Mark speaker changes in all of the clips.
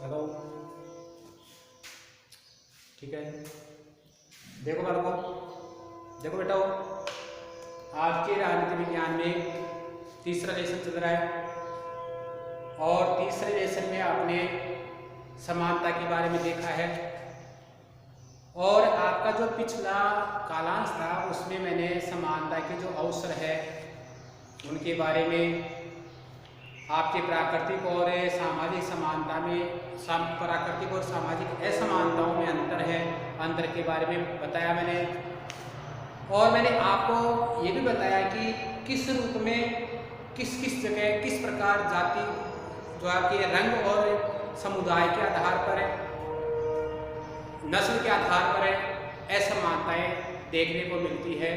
Speaker 1: लगाओ। ठीक है, देखो बालकों, देखो बेटा, आज के राजनीति विज्ञान में तीसरा लेसन चल रहा है और तीसरे लेसन में आपने समानता के बारे में देखा है और आपका जो पिछला कालांश था उसमें मैंने समानता के जो अवसर है उनके बारे में, आपके प्राकृतिक और सामाजिक समानता में प्राकृतिक और सामाजिक असमानताओं में अंतर है, अंतर के बारे में बताया मैंने। और मैंने आपको ये भी बताया कि किस रूप में किस किस जगह किस प्रकार जाति जो आपके रंग और समुदाय के आधार पर है, नस्ल के आधार पर है, असमानताएं देखने को मिलती है,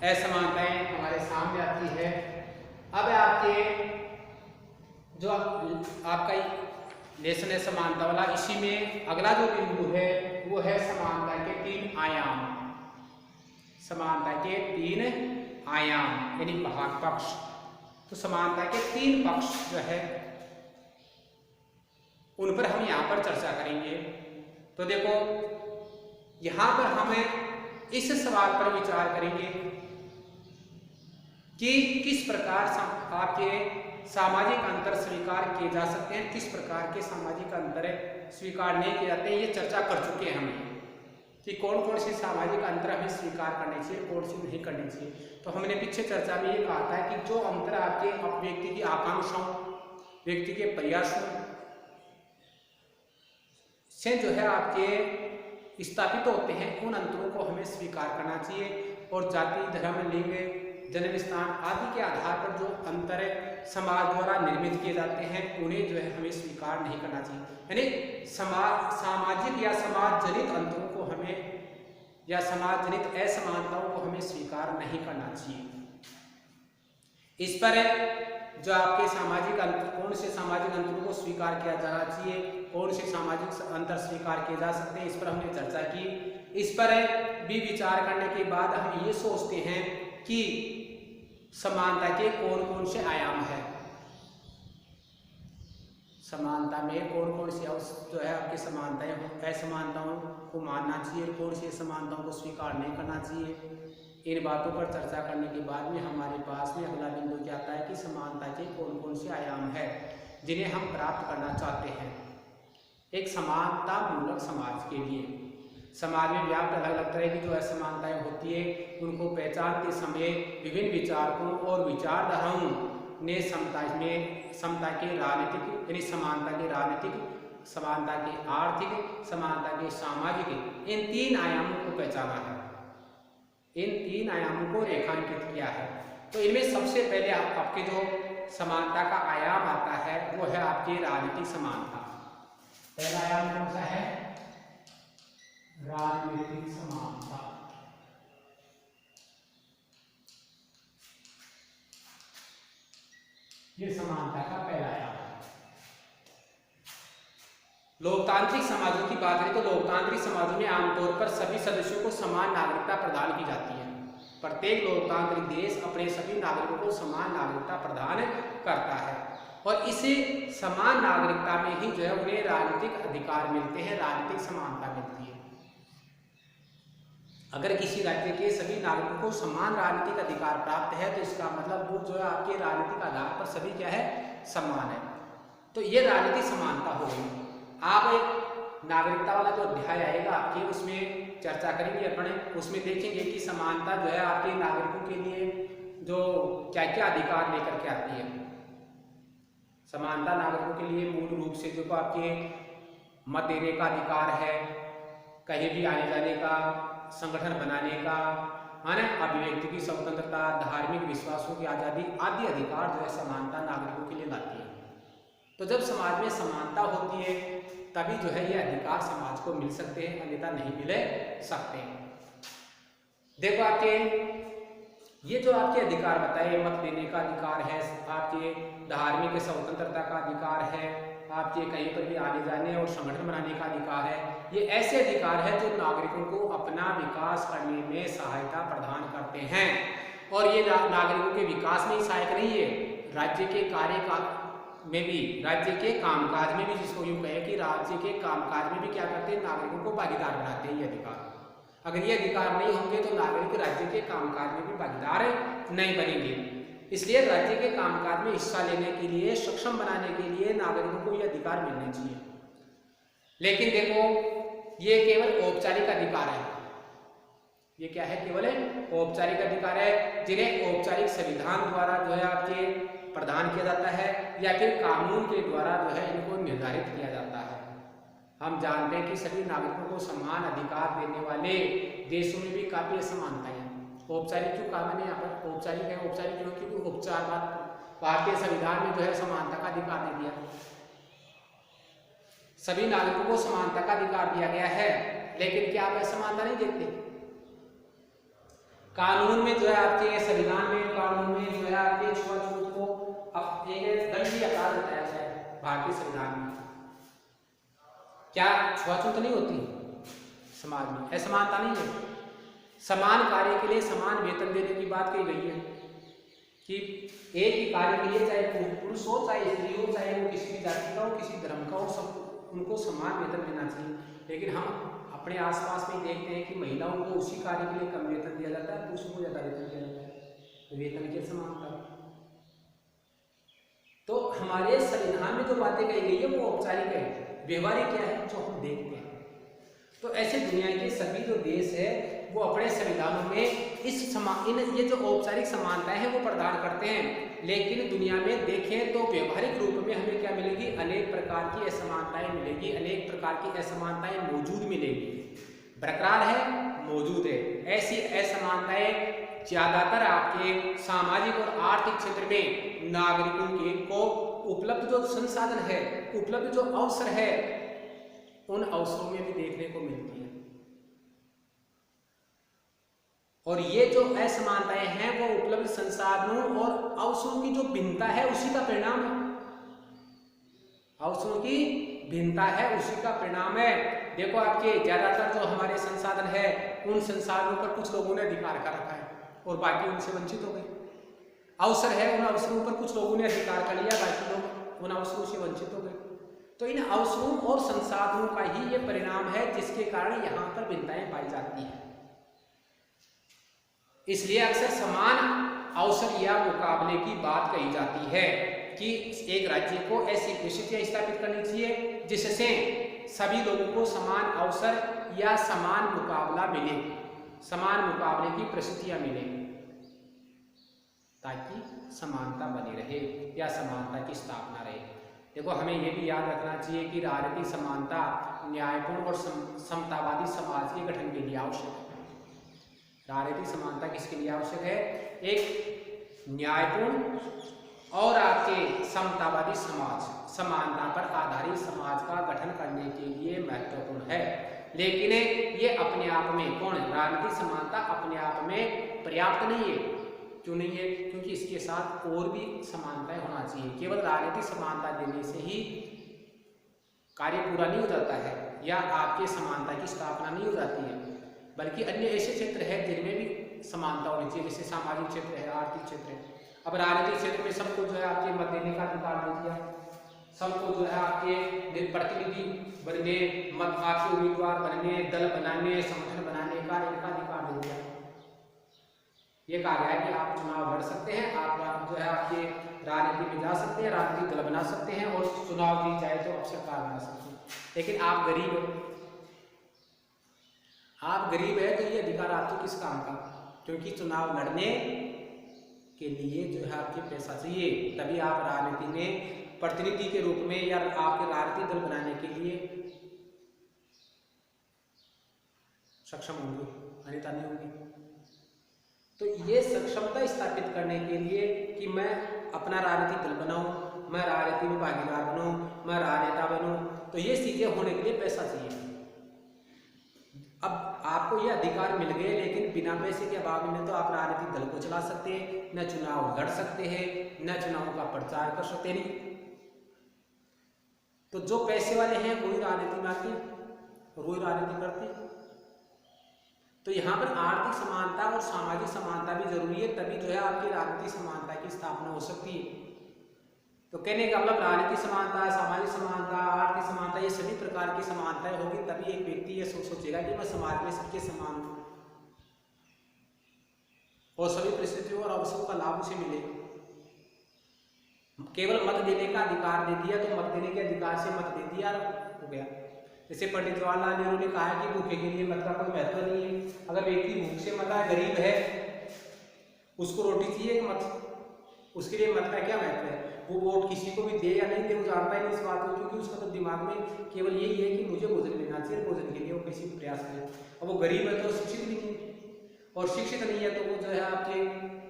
Speaker 1: असमानताएं हमारे सामने आती है। अब आपके जो आपका लेसन है समानता वाला, इसी में अगला जो बिंदु है वो है समानता के 3 आयाम। समानता के 3 आयाम यानी भाग पक्ष। तो समानता के 3 पक्ष जो है उन पर हम यहाँ पर चर्चा करेंगे। तो देखो यहाँ पर हमें इस सवाल पर विचार करेंगे कि किस प्रकार आपके सामाजिक अंतर स्वीकार किए जा सकते हैं, किस प्रकार के सामाजिक अंतर स्वीकार नहीं किए जाते हैं। ये चर्चा कर चुके हैं हम कि कौन कौन से सामाजिक अंतर हमें स्वीकार करने चाहिए, कौन सी नहीं करनी चाहिए। तो हमने पीछे चर्चा में ये कहा था कि जो अंतर आपके व्यक्ति की आकांक्षाओं, व्यक्ति के प्रयासों से जो है आपके स्थापित होते हैं, उन अंतरों को हमें स्वीकार करना चाहिए। और जाति, धर्म, लिंग, जन्म स्थान आदि के आधार पर जो अंतर समाज द्वारा निर्मित किए जाते हैं उन्हें जो है हमें स्वीकार नहीं करना चाहिए। यानी सामाजिक या समाज जनित अंतरों को हमें या समाज जनित असमानताओं को हमें स्वीकार नहीं करना चाहिए। इस पर जो आपके सामाजिक अंतर, कौन से सामाजिक अंतरों को स्वीकार किया जाना चाहिए, कौन से सामाजिक अंतर स्वीकार किए जा सकते हैं, इस पर हमने चर्चा की। इस पर भी विचार करने के बाद हम ये सोचते हैं कि समानता के कौन कौन से आयाम हैं, समानता में कौन कौन सी जो है आपकी समानताएं, असमानताओं को मानना चाहिए, कौन सी समानताओं को स्वीकार नहीं करना चाहिए। इन बातों पर चर्चा करने के बाद में हमारे पास में अगला बिंदु क्या आता है कि समानता के कौन कौन से आयाम है जिन्हें हम प्राप्त करना चाहते हैं एक समानता मूलक समाज के लिए। समाज में व्याप्त अलग अलग तरह की जो असमानताएं होती है उनको पहचानते समय विभिन्न विचारकों और विचारधाराओं ने समता के राजनीतिक यानी समानता के राजनीतिक, समानता के आर्थिक, समानता के सामाजिक, इन 3 आयामों को पहचाना है, इन 3 आयामों को रेखांकित किया है। तो इनमें सबसे पहले आपके जो समानता का आयाम आता है वो है आपकी राजनीतिक समानता। पहला आयाम कौन सा है? राजनीतिक समानता। ये समानता का पहला आयाम है। लोकतांत्रिक समाजों की बात करें तो लोकतांत्रिक समाजों में आमतौर पर सभी सदस्यों को समान नागरिकता प्रदान की जाती है। प्रत्येक लोकतांत्रिक देश अपने सभी नागरिकों को समान नागरिकता प्रदान करता है और इसे समान नागरिकता में ही जो है उन्हें राजनीतिक अधिकार मिलते हैं, राजनीतिक समानता मिलती है। अगर किसी राज्य के सभी नागरिकों को समान राजनीतिक अधिकार प्राप्त है तो इसका मतलब वो जो है आपके राजनीतिक आधार पर सभी क्या है, समान है। तो ये राजनीतिक समानता हो गई। आप एक नागरिकता वाला जो अध्याय आएगा आपके, उसमें चर्चा करेंगे अपने, उसमें देखेंगे कि समानता जो है आपके नागरिकों के लिए जो क्या क्या अधिकार लेकर के आती है। समानता नागरिकों के लिए मूल रूप से जो आपके मत देने का अधिकार है, कहीं भी आने जाने का, संगठन बनाने का, है ना, अभिव्यक्ति की स्वतंत्रता, धार्मिक विश्वासों की आज़ादी आदि अधिकार जो है समानता नागरिकों के लिए लाती है। तो जब समाज में समानता होती है तभी जो है ये अधिकार समाज को मिल सकते हैं, अन्यथा नहीं मिले सकते। देखो आपके ये जो आपके अधिकार बताए, मत देने का अधिकार है, आपके धार्मिक स्वतंत्रता का अधिकार है, आपके कहीं पर भी आने जाने और संगठन बनाने का अधिकार है, ये ऐसे अधिकार है जो नागरिकों को अपना विकास करने में सहायता प्रदान करते हैं। और ये नागरिकों के विकास में ही सहायक नहीं है, राज्य के कार्य का में भी, राज्य के कामकाज में भी, जिसको यूँ कहे कि राज्य के कामकाज में भी क्या करते हैं, नागरिकों को भागीदार बनाते हैं ये अधिकार। अगर ये अधिकार नहीं होंगे तो नागरिक राज्य के कामकाज में भी भागीदार नहीं बनेंगे। इसलिए राज्य के कामकाज में हिस्सा लेने के लिए, सक्षम बनाने के लिए नागरिकों को ये अधिकार मिलने चाहिए। लेकिन देखो ये केवल औपचारिक अधिकार है। ये क्या है? केवल औपचारिक अधिकार है, जिन्हें औपचारिक संविधान द्वारा जो है आपके प्रदान किया जाता है या फिर कानून के द्वारा जो है इनको निर्धारित किया जाता है। हम जानते हैं कि सभी नागरिकों को समान अधिकार देने वाले देशों में भी काफी असमानताएं हैं। औपचारिक क्यों कहा मैंने यहाँ पर? औपचारिक है, औपचारिक क्यों? क्योंकि उपचार भारतीय संविधान में जो है समानता का अधिकार दे दिया, सभी नागरिकों को समानता का अधिकार दिया गया है। लेकिन क्या आप असमानता नहीं देखते? कानून में जो है आपके संविधान में, कानून में जो है आपके छुआछूत को अब एक दंडनीय अपराध बताया गया है भारतीय संविधान में। क्या छुआछूत नहीं होती समाज में? असमानता नहीं है। समान कार्य के लिए समान वेतन देने की बात कही गई है कि एक ही कार्य के लिए, चाहे पुरुष हो, चाहे स्त्री हो, चाहे वो किसी भी जाति का हो, किसी धर्म का हो, सब उनको समान वेतन देना चाहिए। लेकिन हम अपने आसपास में देखते हैं कि महिलाओं को उसी कार्य के लिए कम वेतन दिया जाता है, पुरुषों को ज्यादा वेतन दिया जाता है। तो वेतन की समानता। तो हमारे संविधान में जो बातें कही गई है वो औपचारिक है, व्यवहारिक क्या है जो हम देखते हैं। तो ऐसे दुनिया के सभी जो देश है वो अपने संविधानों में ये जो औपचारिक समानताएं हैं वो प्रदान करते हैं। लेकिन दुनिया में देखें तो व्यवहारिक रूप में हमें क्या मिलेगी? अनेक प्रकार की असमानताएं मिलेगी, अनेक प्रकार की असमानताएं मौजूद मिलेगी। बरकरार है, मौजूद है। ऐसी असमानताएं ज्यादातर आपके सामाजिक और आर्थिक क्षेत्र में नागरिकों के को उपलब्ध जो संसाधन है, उपलब्ध जो अवसर है, उन अवसरों में भी देखने को मिलती है। और ये जो असमानताएं हैं वो उपलब्ध संसाधनों और अवसरों की जो भिन्नता है उसी का परिणाम है। अवसरों की भिन्नता है उसी का परिणाम है। देखो आपके ज्यादातर जो हमारे संसाधन है उन संसाधनों पर कुछ लोगों ने अधिकार कर रखा है और बाकी उनसे वंचित हो गए। अवसर है, उन अवसरों पर कुछ लोगों ने अधिकार कर लिया, बाकी लोग उन अवसरों से वंचित हो गए। तो इन अवसरों और संसाधनों का ही ये परिणाम है जिसके कारण यहाँ पर भिन्नताएं पाई जाती हैं। इसलिए अक्सर समान अवसर या मुकाबले की बात कही जाती है कि एक राज्य को ऐसी परिस्थितियां स्थापित करनी चाहिए जिससे सभी लोगों को समान अवसर या समान मुकाबला मिले, समान मुकाबले की परिस्थितियां मिले, ताकि समानता बनी रहे या समानता की स्थापना रहे। देखो हमें यह भी याद रखना चाहिए कि राजनीतिक समानता न्यायपूर्ण और समतावादी समाज के गठन के लिए आवश्यक है। राजनीतिक समानता किसके लिए आवश्यक है? एक न्यायपूर्ण और आपके समतावादी समाज, समानता पर आधारित समाज का गठन करने के लिए महत्वपूर्ण है। लेकिन ये अपने आप में राजनीतिक समानता अपने आप में पर्याप्त नहीं है। क्यों नहीं है? क्योंकि इसके साथ और भी समानताएं होना चाहिए। केवल राजनीतिक समानता देने से ही कार्य पूरा नहीं हो जाता है या आपके समानता की स्थापना नहीं हो जाती है, बल्कि अन्य ऐसे क्षेत्र है जिनमें भी समानता होनी चाहिए, जैसे सामाजिक क्षेत्र है, आर्थिक क्षेत्र है। अब राजनीतिक क्षेत्र में सबको जो है आपके मत देने का अधिकार दे दिया, सबको जो है आपके प्रतिनिधि बनने, मत आपके उम्मीदवार बनने, दल बनाने, संगठन बनाने का इनका अधिकार दे दिया। ये कहा गया है कि आप चुनाव लड़ सकते हैं, आप जो है आपके राजनीति में जा सकते हैं, राजनीतिक दल बना सकते हैं और चुनाव जीत जाए तो आप सरकार बना सकते हैं। लेकिन आप गरीब हो, आप गरीब है तो ये अधिकार आपके किस काम का? क्योंकि चुनाव लड़ने के लिए जो है आपके पैसा चाहिए, तभी आप राजनीति में प्रतिनिधि के रूप में या आपके राजनीतिक दल बनाने के लिए सक्षम होंगे, अन्यथा नहीं होंगे। तो ये सक्षमता स्थापित करने के लिए कि मैं अपना राजनीतिक दल बनाऊं, मैं राजनीति में भागीदार बनूं, मैं राजनेता बनूं, तो ये चीजें होने के लिए पैसा चाहिए। अब आपको ये अधिकार मिल गए, लेकिन बिना पैसे के अभाव में तो आप राजनीतिक दल को चला सकते हैं, न चुनाव लड़ सकते हैं, न चुनाव का प्रचार कर सकते नहीं। तो जो पैसे वाले हैं वही राजनीति में आते हैं और वही राजनीति करते हैं। तो यहाँ पर आर्थिक समानता और सामाजिक समानता भी जरूरी है, तभी जो है आपकी राजनीतिक समानता की स्थापना हो सकती है। तो कहने का मतलब राजनीतिक समानता, सामाजिक समानता, आर्थिक समानता, ये सभी प्रकार की समानताएं होगी तभी एक व्यक्ति ये सोचेगा कि मैं समाज में सबके समान हूँ और सभी परिस्थितियों और अवसरों का लाभ उसे मिले। केवल मत देने का अधिकार दे दिया तो मत देने के अधिकार से मत दे दिया हो गया। जैसे पंडित जवाहरलाल नेहरू ने कहा है कि भूखे के लिए मत का कोई महत्व नहीं है। अगर व्यक्ति भूख से मरा है, गरीब है, उसको रोटी चाहिए मत, उसके लिए मत का क्या महत्व है? वो वोट किसी को भी दे या नहीं दे वो जानता ही नहीं इस बात को, क्योंकि उसका तो दिमाग में केवल यही है कि मुझे भोजन लेना चाहिए, भोजन के लिए वो किसी भी प्रयास करे। अब वो गरीब है तो शिक्षित नहीं है, और शिक्षित नहीं है तो वो जो है आपके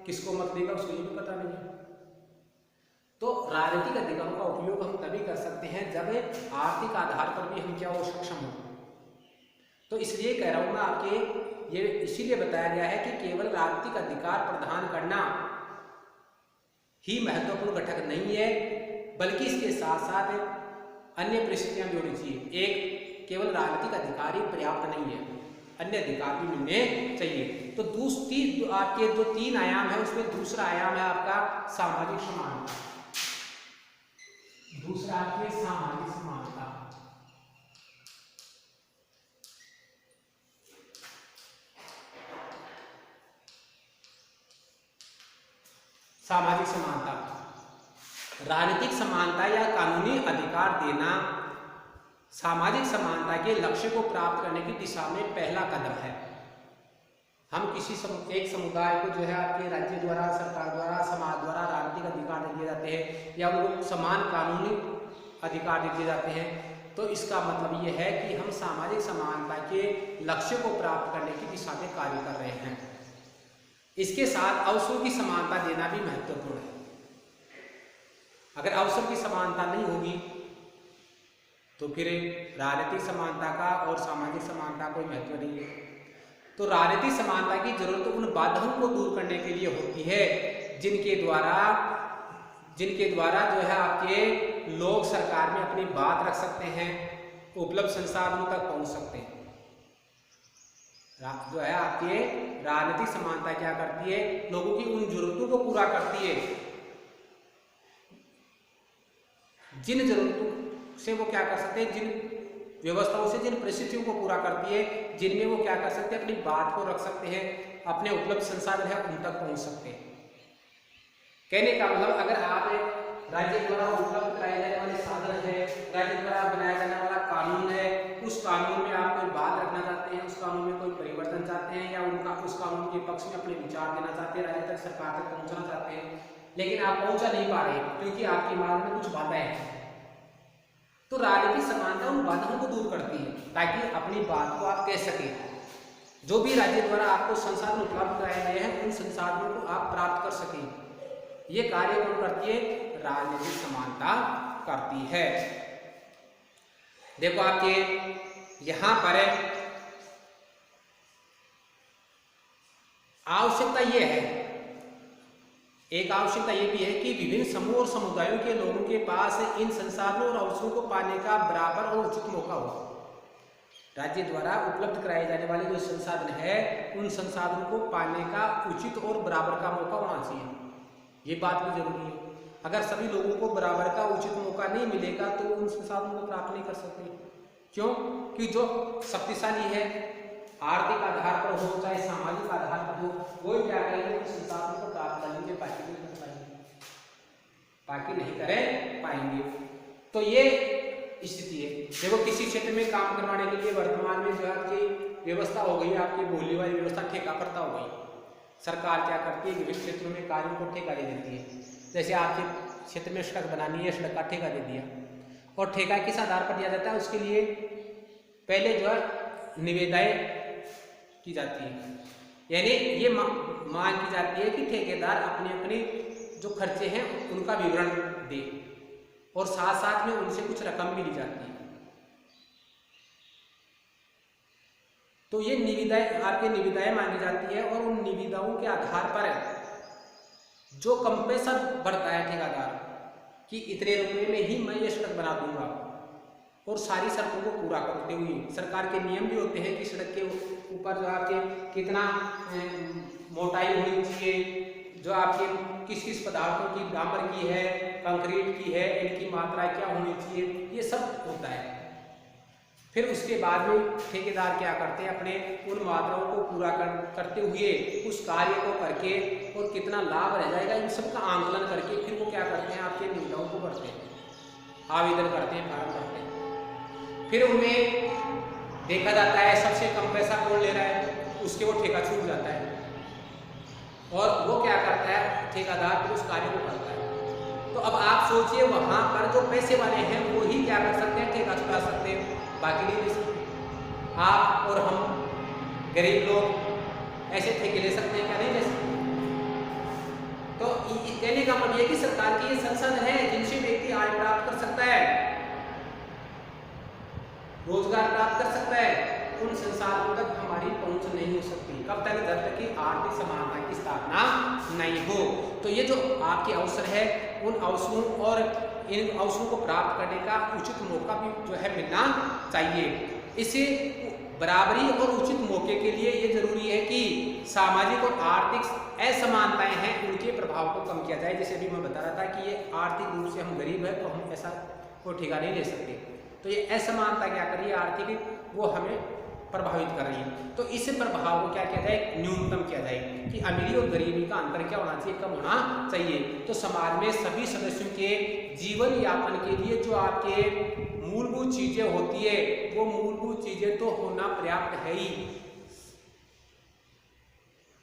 Speaker 1: किसको मत देगा उसको ये भी पता नहीं है। तो राजनीतिक अधिकारों का उपयोग हम तभी कर सकते हैं जब आर्थिक आधार पर भी हम क्या हो सक्षम हो। तो इसलिए कह रहा हूँ मैं आपके ये इसीलिए बताया गया है कि केवल राजनीतिक अधिकार प्रदान करना ही महत्वपूर्ण घटक नहीं है, बल्कि इसके साथ साथ अन्य परिस्थितियां भी होनी चाहिए। एक केवल राजनीतिक अधिकार ही पर्याप्त नहीं है, अन्य अधिकार भी मिलने चाहिए। तो दूसरी आपके जो 3 आयाम है उसमें दूसरा आयाम है आपका सामाजिक समानता। दूसरा आपके सामाजिक समानता। सामाजिक समानता, राजनीतिक समानता या कानूनी अधिकार देना सामाजिक समानता के लक्ष्य को प्राप्त करने की दिशा में पहला कदम है। हम किसी एक समुदाय को जो है आपके राज्य द्वारा, सरकार द्वारा, समाज द्वारा राजनीतिक अधिकार दिए जाते हैं या वो समान कानूनी अधिकार दिए जाते हैं, तो इसका मतलब ये है कि हम सामाजिक समानता के लक्ष्य को प्राप्त करने की दिशा में कार्य कर रहे हैं। इसके साथ अवसरों की समानता देना भी महत्वपूर्ण है। अगर अवसर की समानता नहीं होगी तो फिर राजनीतिक समानता का और सामाजिक समानता कोई महत्व नहीं है। तो राजनीतिक समानता की जरूरत उन बाधाओं को दूर करने के लिए होती है जिनके द्वारा जो है आपके लोग सरकार में अपनी बात रख सकते हैं, उपलब्ध संसाधनों तक पहुंच सकते हैं। जो है आपके राजनीतिक समानता क्या करती है? लोगों की उन जरूरतों को पूरा करती है जिन जरूरतों से वो क्या कर सकते हैं, जिन व्यवस्थाओं से, जिन परिस्थितियों को पूरा करती है, जिनमें वो क्या कर सकते हैं, अपनी बात को रख सकते हैं, अपने उपलब्ध संसाधन है उन तक पहुंच सकते हैं। कहने का मतलब अगर आप राज्य द्वारा उपलब्ध कराए जाने वाले साधन है, राज्य द्वारा बनाया जाने वाला कानून है, उस कानून में आप कोई बात रखना चाहते हैं, उस कानून में कोई परिवर्तन चाहते हैं या उस कानून के पक्ष में अपने विचार देना चाहते हैं, राज्य तक, सरकार तक पहुंचना चाहते हैं, लेकिन आप पहुंचा नहीं पा रहे क्योंकि आपके मार्ग में कुछ बाधाएं हैं, तो राजनीतिक समानता उन बाधाओं को दूर करती है ताकि अपनी बात को आप कह सकें। जो भी राज्य द्वारा आपको संसाधन उपलब्ध कराए गए हैं उन संसाधनों को आप प्राप्त कर सकें। ये कार्य कौन करती है? राजनीतिक समानता करती है। देखो आपके यहां पर आवश्यकता ये है, एक आवश्यकता ये भी है कि विभिन्न समूह और समुदायों के लोगों के पास इन संसाधनों और अवसरों को पाने का बराबर और उचित मौका हो। राज्य द्वारा उपलब्ध कराए जाने वाले जो संसाधन है उन संसाधनों को पाने का उचित और बराबर का मौका होना चाहिए, ये बात भी जरूरी है। अगर सभी लोगों को बराबर का उचित मौका नहीं मिलेगा तो उन संसाधनों को प्राप्त नहीं कर सकते। क्यों? कि जो शक्तिशाली है आर्थिक आधार पर हो चाहे सामाजिक आधार पर हो, वो क्या करेंगे, उन संसाधनों को प्राप्त करेंगे, बाकी नहीं कर पाएंगे। तो ये स्थिति है। देखो किसी क्षेत्र में काम करवाने के लिए वर्तमान में जो है आपकी व्यवस्था हो गई, आपकी बोली वाली व्यवस्था ठेका प्रथा हो गई। सरकार क्या करती है, विभिन्न क्षेत्रों में कार्यों को ठेका दे देती है। जैसे आपके क्षेत्र में सड़क बनानी है, सड़क का ठेका दे दिया, और ठेका किस आधार पर दिया जाता है, उसके लिए पहले जो है निविदाएं की जाती है, यानी ये मांग की जाती है कि ठेकेदार अपने अपने जो खर्चे हैं उनका विवरण दे और साथ साथ में उनसे कुछ रकम भी ली जाती है। तो ये निविदाएं आपके निविदाएं मांगी जाती है और उन निविदाओं के आधार पर जो कंपेशन बढ़ता है ठेकेदार कि इतने रुपए में ही मैं ये सड़क बना दूंगा, और सारी सड़कों को पूरा करते हुए सरकार के नियम भी होते हैं कि सड़क के ऊपर जो आपके कितना मोटाई होनी चाहिए, जो आपके किस किस पदार्थों की, डामर की है, कंक्रीट की है, इनकी मात्रा क्या होनी चाहिए, ये सब होता है। फिर उसके बाद में ठेकेदार क्या करते हैं, अपने उन मात्राओं को पूरा करते हुए उस कार्य को करके और कितना लाभ रह जाएगा इन सब का आंकलन करके फिर वो क्या करते हैं, आपके निविदाओं को भरते हैं, आवेदन करते हैं, फार्म भरते हैं। फिर उनमें देखा जाता है सबसे कम पैसा कौन ले रहा है, उसके वो ठेका छूट जाता है और वो क्या करता है, ठेकेदार फिर उस कार्य को करता है। तो अब आप सोचिए, वहाँ पर जो पैसे वाले हैं वो ही क्या कर सकते हैं, ठेका छुड़ा सकते हैं, बाकी नहीं ले सकते। आप और हम गरीब लोग ऐसे ठेके ले सकते हैं क्या, नहीं ले सकते। तो कहने का मतलब ये कि सरकार की ये संसाधन है जिनसे व्यक्ति आय प्राप्त कर सकता है, रोजगार प्राप्त कर सकता है, उन संसाधनों तक हमारी पहुंच नहीं हो सकती। कब तक, जब तक कि आर्थिक समानता की स्थापना नहीं हो। तो ये जो आपके अवसर है, उन अवसरों और इन अवसरों को प्राप्त करने का उचित मौका भी जो है मिलना चाहिए। इसे बराबरी और उचित मौके के लिए ये जरूरी है कि सामाजिक और आर्थिक असमानताएं हैं उनके प्रभाव को कम किया जाए। जैसे अभी मैं बता रहा था कि ये आर्थिक रूप से हम गरीब है तो हम ऐसा कोई ठेका नहीं ले सकते, तो ये असमानता क्या कर रही है आर्थिक, वो हमें प्रभावित कर रही है। तो इस प्रभाव को क्या किया जाए, न्यूनतम किया जाए कि अमीरी और गरीबी का अंतर क्या होना चाहिए, कम होना चाहिए। तो समाज में सभी सदस्यों के जीवन यापन के लिए जो आपके मूलभूत चीजें होती है, वो मूलभूत चीजें तो होना पर्याप्त है ही,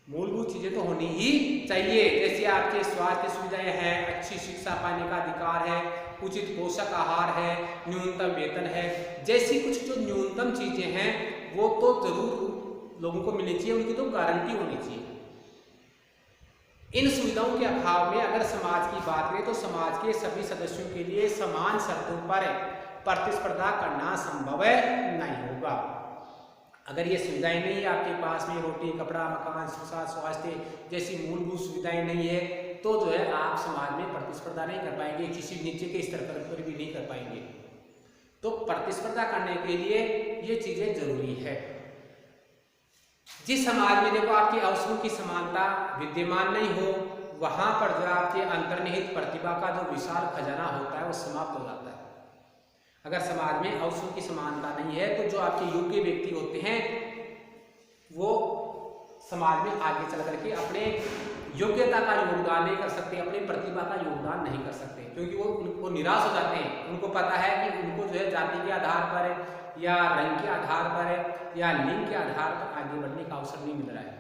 Speaker 1: मूलभूत चीजें तो होनी ही चाहिए। जैसे आपके स्वास्थ्य सुविधाएं हैं, अच्छी शिक्षा पाने का अधिकार है, उचित पोषक आहार है, न्यूनतम वेतन है, जैसी कुछ जो न्यूनतम चीजें हैं वो तो जरूर लोगों को मिलनी चाहिए, उनकी तो गारंटी होनी चाहिए। इन सुविधाओं के अभाव में अगर समाज की बात करें तो समाज के सभी सदस्यों के लिए समान शर्तों पर प्रतिस्पर्धा करना संभव नहीं होगा। अगर ये सुविधाएं नहीं है आपके पास में, रोटी, कपड़ा, मकान, शिक्षा, स्वास्थ्य जैसी मूलभूत सुविधाएं नहीं है, तो जो है आप समाज में प्रतिस्पर्धा नहीं कर पाएंगे, किसी नीचे के स्तर पर भी नहीं कर पाएंगे। तो प्रतिस्पर्धा करने के लिए ये चीजें जरूरी है। जिस समाज में देखो आपकी अवसरों की समानता विद्यमान नहीं हो, वहां पर जो आपके अंतर्निहित प्रतिभा का जो विशाल खजाना होता है वो समाप्त हो जाता है। अगर समाज में अवसरों की समानता नहीं है तो जो आपके योग्य व्यक्ति होते हैं वो समाज में आगे चल करके अपने योग्यता का योगदान नहीं कर सकते, अपनी प्रतिभा का योगदान नहीं कर सकते, क्योंकि वो निराश हो जाते हैं। उनको पता है कि उनको जो है जाति के आधार पर या रंग के आधार पर या लिंग के आधार पर आगे बढ़ने का अवसर नहीं मिल रहा है।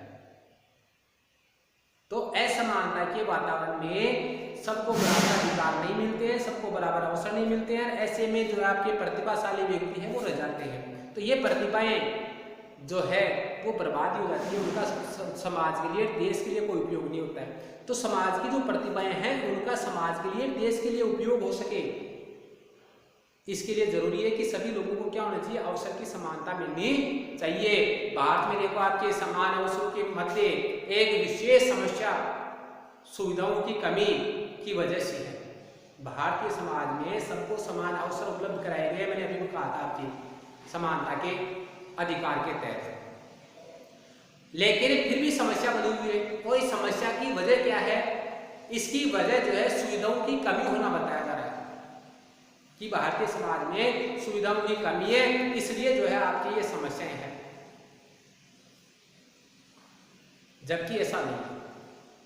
Speaker 1: तो असमानता के वातावरण में सबको बराबर अधिकार नहीं मिलते हैं, सबको बराबर अवसर नहीं मिलते हैं। ऐसे में जो आपके प्रतिभाशाली व्यक्ति हैं वो रह जाते हैं। तो ये प्रतिभाएं जो है वो बर्बाद हो जाती है, उनका समाज के लिए, देश के लिए कोई उपयोग नहीं होता है। तो समाज की जो प्रतिभाएं हैं उनका समाज के लिए, देश के लिए उपयोग हो सके, इसके लिए जरूरी है कि सभी लोगों को क्या होना चाहिए, अवसर की समानता मिलनी चाहिए। भारत में देखो आपके समान अवसरों के मध्य एक विशेष समस्या सुविधाओं की कमी की वजह से है। भारतीय समाज में सबको समान अवसर उपलब्ध कराए गए, मैंने अभी कहा था आपकी समानता के अधिकार के तहत, लेकिन फिर भी समस्या बनी हुई है। और इस समस्या की वजह क्या है, इसकी वजह जो है सुविधाओं की कमी होना बताया जा रहा है कि भारतीय समाज में सुविधाओं की कमी है, इसलिए जो है आपकी ये समस्याएं हैं, जबकि ऐसा नहीं है।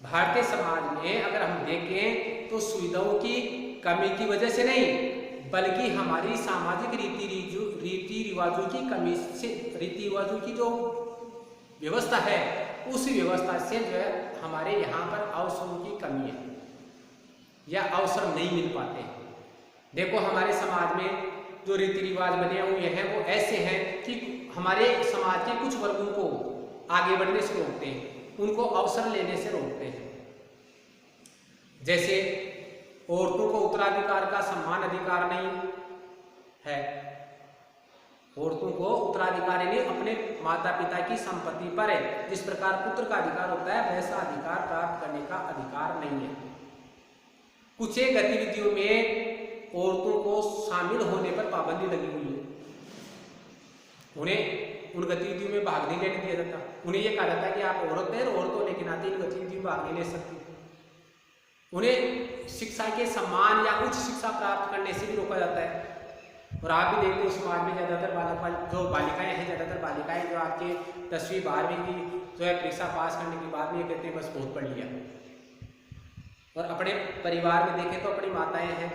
Speaker 1: भारतीय समाज में अगर हम देखें तो सुविधाओं की कमी की वजह से नहीं, बल्कि हमारी सामाजिक रीति रिवाजों की कमी से, रीति रिवाजों की जो व्यवस्था है उस व्यवस्था से जो है हमारे यहाँ पर अवसरों की कमी है या अवसर नहीं मिल पाते हैं। देखो हमारे समाज में जो रीति रिवाज बने हुए हैं वो ऐसे हैं कि हमारे समाज के कुछ वर्गों को आगे बढ़ने से रोकते हैं, उनको अवसर लेने से रोकते हैं। जैसे औरतों को उत्तराधिकार का समान अधिकार नहीं है, औरतों को उत्तराधिकार यानी अपने माता पिता की संपत्ति पर है, जिस प्रकार पुत्र का अधिकार होता है वैसा अधिकार प्राप्त करने का अधिकार नहीं है। कुछ एक गतिविधियों में औरतों को शामिल होने पर पाबंदी लगी हुई है, उन्हें उन गतिविधियों में भाग नहीं लेने दिया जाता। उन्हें यह कहा जाता है कि आप औरत हैं, औरतों होने के नाते इन गतिविधियों में भाग नहीं ले सकती। उन्हें शिक्षा के सम्मान या उच्च शिक्षा प्राप्त करने से भी रोका जाता है। और आप भी देखते हो समाज में ज़्यादातर जो बालिकाएं हैं, ज़्यादातर बालिकाएं जो आपके 10वीं 12वीं की जो है परीक्षा पास करने के बाद में ये कहते हैं बस बहुत पढ़ लिया। और अपने परिवार में देखें तो अपनी माताएं हैं,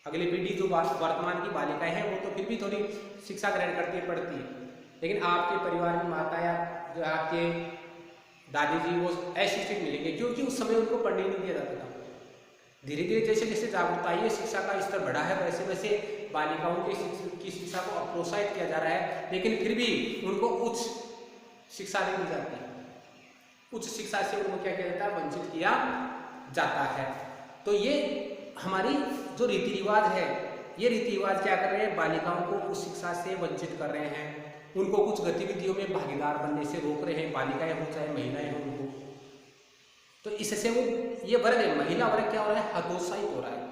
Speaker 1: अगली पीढ़ी जो वर्तमान की बालिकाएं हैं वो तो फिर भी थोड़ी शिक्षा ग्रहण करती है, पढ़ती है, लेकिन आपके परिवार में माता या जो आपके दादी जी वो अशिक्षित मिलेंगे, क्योंकि उस समय उनको पढ़ने नहीं दिया जाता था। धीरे धीरे जैसे जैसे जागरूकता आई है, शिक्षा का स्तर बढ़ा है, वैसे वैसे बालिकाओं की शिक्षा को प्रोत्साहित किया जा रहा है, लेकिन फिर भी उनको उच्च शिक्षा नहीं दी जाती। उच्च शिक्षा से उनको क्या किया जाता है, वंचित किया जाता है। तो ये हमारी जो रीति रिवाज है, ये रीति रिवाज क्या कर रहे हैं, बालिकाओं को उच्च शिक्षा से वंचित कर रहे हैं, उनको कुछ गतिविधियों में भागीदार बनने से रोक रहे हैं, बालिकाएं हो चाहे महिलाएं हो उनको। तो इससे वो ये वर्ग है, महिला वर्ग क्या हो रहा है, हतोत्साहित हो रहा है।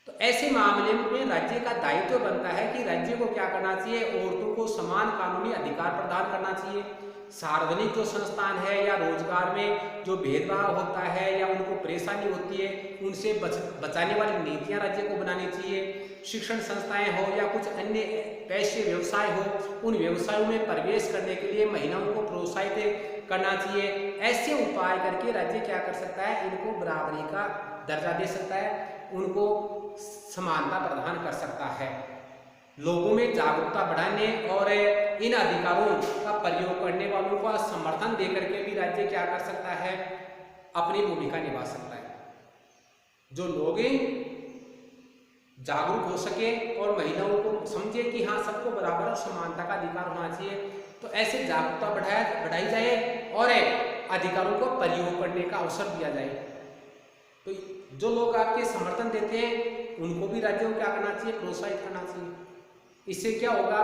Speaker 1: तो ऐसे मामले में राज्य का दायित्व बनता है कि राज्य को क्या करना चाहिए, औरतों को समान कानूनी अधिकार प्रदान करना चाहिए। सार्वजनिक जो संस्थान है या रोजगार में जो भेदभाव होता है या उनको परेशानी होती है, उनसे बचाने वाली नीतियां राज्य को बनानी चाहिए। शिक्षण संस्थाएं हो या कुछ अन्य पैसे व्यवसाय हो, उन व्यवसायों में प्रवेश करने के लिए महिलाओं को प्रोत्साहित करना चाहिए। ऐसे उपाय करके राज्य क्या कर सकता है, इनको बराबरी का दर्जा दे सकता है, उनको समानता प्रदान कर सकता है। लोगों में जागरूकता बढ़ाने और इन अधिकारों का प्रयोग करने वालों का समर्थन देकर के भी राज्य क्या कर सकता है, अपनी भूमिका निभा सकता है। जो लोग जागरूक हो सके और महिलाओं को समझे कि हाँ सबको बराबर और समानता का अधिकार होना चाहिए, तो ऐसे जागरूकता बढ़ाई जाए और अधिकारों को प्रयोग करने का अवसर दिया जाए। तो जो लोग आपके समर्थन देते हैं उनको भी राज्यों को क्या करना चाहिए, प्रोत्साहित करना चाहिए। इससे क्या होगा,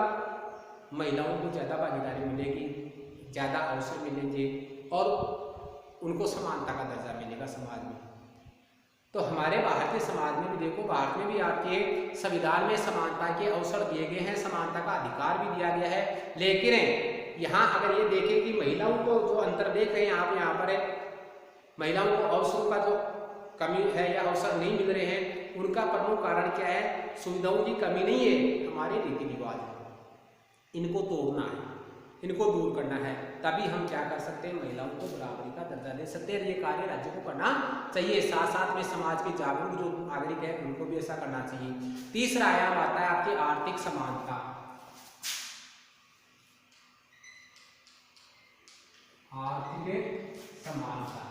Speaker 1: महिलाओं को ज़्यादा भागीदारी मिलेगी, ज़्यादा अवसर मिलेंगे और उनको समानता का दर्जा मिलेगा समाज में। तो हमारे भारतीय समाज में भी देखो, भारत में भी आपके संविधान में समानता के अवसर दिए गए हैं, समानता का अधिकार भी दिया गया है। लेकिन यहाँ अगर ये देखें कि महिलाओं को जो अंतर देख रहे हैं आप, यहाँ पर महिलाओं को अवसरों का जो कमी है या अवसर नहीं मिल रहे हैं, उनका प्रमुख कारण क्या है, सुविधाओं की कमी नहीं है, हमारे रीति रिवाज है। इनको तोड़ना है, इनको दूर करना है, तभी हम क्या कर सकते हैं, महिलाओं को बराबरी का दर्जा दे सकते हैं। ये कार्य राज्य को करना चाहिए। साथ साथ में समाज के जागरूक जो नागरिक है उनको भी ऐसा करना चाहिए। तीसरा आयाम आता है आपकी आर्थिक समानता। आर्थिक समानता,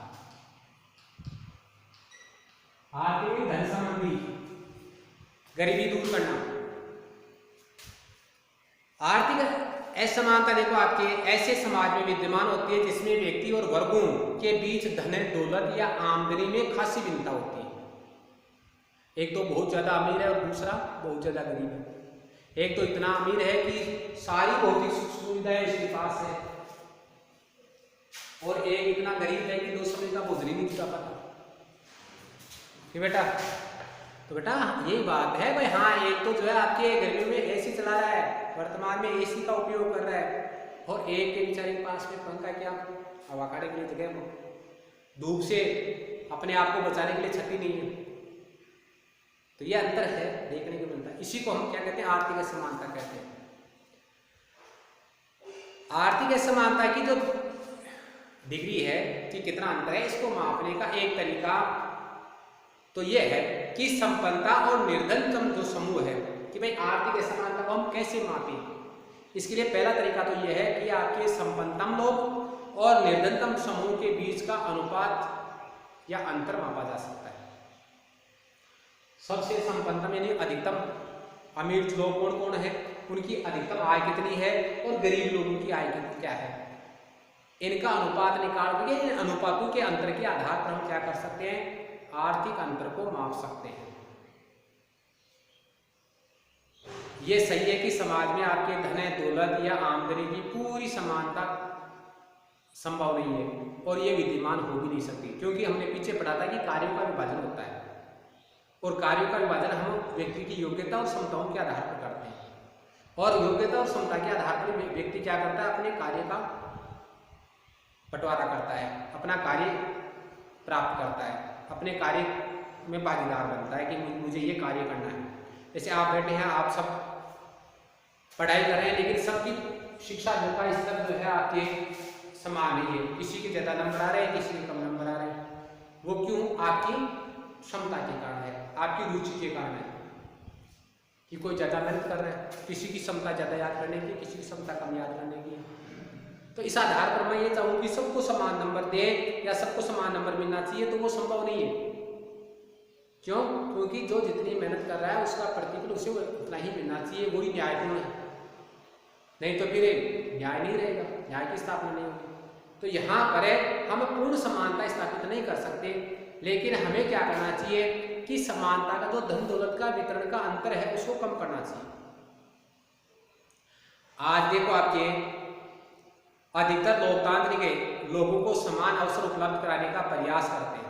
Speaker 1: आर्थिक धन संबंधी गरीबी दूर करना। आर्थिक असमानता देखो आपके ऐसे समाज में विद्यमान होती है जिसमें व्यक्ति और वर्गों के बीच धन दौलत या आमदनी में खासी भिन्नता होती है। एक तो बहुत ज्यादा अमीर है और दूसरा बहुत ज्यादा गरीब है। एक तो इतना अमीर है कि सारी भौतिक सुख सुविधाएं उसके पास है, और एक इतना गरीब है कि 2 समय का भोजन ही नहीं जुटा पाता कि बेटा। तो बेटा यही बात है भाई। हाँ, एक तो जो है आपके गर्मियों में एसी चला रहा है, वर्तमान में एसी का उपयोग कर रहा है, और एक के बेचारे के पास में पंखा क्या हवा खाने के लिए जगह हो, धूप से अपने आप को बचाने के लिए छतरी नहीं है। तो ये अंतर है, देखने को मिलता है। इसी को हम क्या कहते हैं, आर्थिक असमानता कहते हैं। आर्थिक असमानता की जो डिग्री है कि कितना अंतर है, इसको मापने का एक तरीका तो ये है कि संपन्नता और निर्धनतम जो समूह है, कि भाई आर्थिक असमानता को हम कैसे मापें। इसके लिए पहला तरीका तो ये है कि आपके संपन्नतम लोग और निर्धनतम समूह के बीच का अनुपात या अंतर मापा जा सकता है। सबसे संपन्नतम यानी अधिकतम अमीर लोग कौन कौन है, उनकी अधिकतम आय कितनी है, और गरीब लोगों की आय कितनी क्या है, इनका अनुपात निकाल के इन अनुपातों के अंतर के आधार पर हम क्या कर सकते हैं, आर्थिक अंतर को माप सकते हैं। ये सही है कि समाज में आपके धन दौलत या आमदनी की पूरी समानता संभव नहीं है, और ये विद्यमान हो भी नहीं सकती, क्योंकि हमने पीछे पढ़ा था कि कार्यों का विभाजन होता है, और कार्यों का विभाजन हम व्यक्ति की योग्यता और क्षमताओं के आधार पर करते हैं, और योग्यता और क्षमता के आधार पर व्यक्ति क्या करता है, अपने कार्य का बंटवारा करता है, अपना कार्य प्राप्त करता है। अपने कार्य में भागीदार बनता है कि मुझे ये कार्य करना है। जैसे आप बैठे हैं, आप सब पढ़ाई कर रहे हैं, लेकिन सबकी शिक्षा का स्तर जो है आपके समान नहीं है। किसी के ज़्यादा नंबर आ रहे हैं, किसी के कम नंबर आ रहे हैं। वो क्यों? आपकी क्षमता के कारण है, आपकी रुचि के कारण है कि कोई ज़्यादा मेहनत कर रहा है, किसी की क्षमता ज़्यादा याद करने की, किसी की क्षमता कम याद करने की। तो इस आधार पर मैं ये चाहूँ कि सबको समान नंबर दे या सबको समान नंबर मिलना चाहिए, तो वो संभव नहीं है। क्यों? क्योंकि जो जितनी मेहनत कर रहा है उसका प्रतिफल उसे उतना ही मिलना चाहिए, वही न्यायपूर्ण है। नहीं तो फिर न्याय नहीं रहेगा, न्याय की स्थापना नहीं होगी। तो यहाँ पर हम पूर्ण समानता स्थापित नहीं कर सकते, लेकिन हमें क्या करना चाहिए कि समानता का जो धन दौलत का वितरण का अंतर है उसको कम करना चाहिए। आज देखो, आपके अधिकतर लोकतांत्रिक लोगों को समान अवसर उपलब्ध कराने का प्रयास करते हैं।